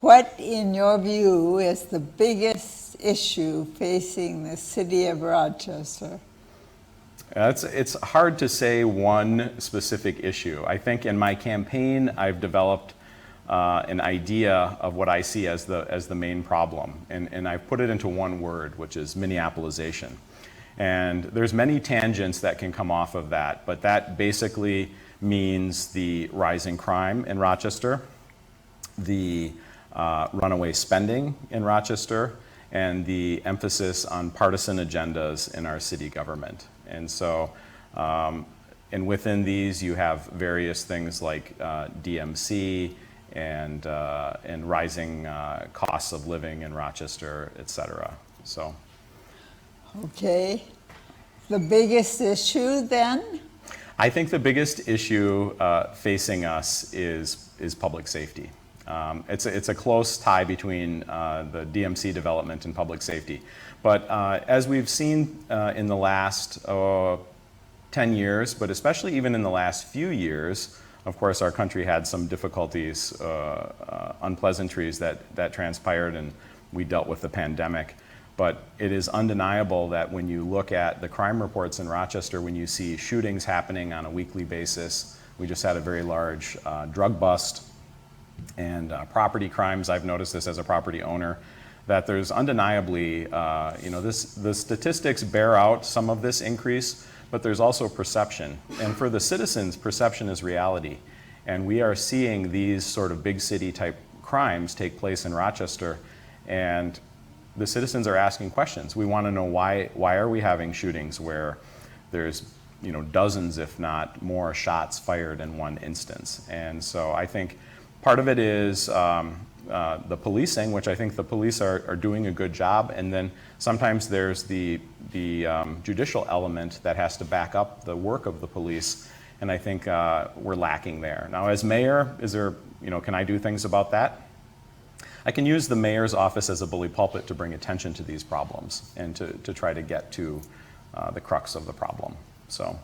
What, in your view, is the biggest issue facing the city of Rochester? It's hard to say one specific issue. I think in my campaign, I've developed an idea of what I see as the main problem, and I've put it into one word, which is Minneapolisation. And there's many tangents that can come off of that, but that basically means the rising crime in Rochester, the runaway spending in Rochester, and the emphasis on partisan agendas in our city government. And so, and within these, you have various things like DMC and rising costs of living in Rochester, et cetera. So. Okay. The biggest issue then? I think the biggest issue facing us is public safety. It's a close tie between the DMC development and public safety. But as we've seen in the last 10 years, but especially even in the last few years, of course, our country had some difficulties, unpleasantries that transpired, and we dealt with the pandemic. But it is undeniable that when you look at the crime reports in Rochester, when you see shootings happening on a weekly basis, we just had a very large drug bust, and property crimes. I've noticed this as a property owner, that there's undeniably, the statistics bear out some of this increase, but there's also perception. And for the citizens, perception is reality. And we are seeing these sort of big city type crimes take place in Rochester, and the citizens are asking questions. We want to know why are we having shootings where there's dozens, if not more, shots fired in one instance. And so I think part of it is the policing, which I think the police are doing a good job, and then sometimes there's the judicial element that has to back up the work of the police, and I think we're lacking there. Now, as mayor, can I do things about that? I can use the mayor's office as a bully pulpit to bring attention to these problems and to try to get to the crux of the problem. So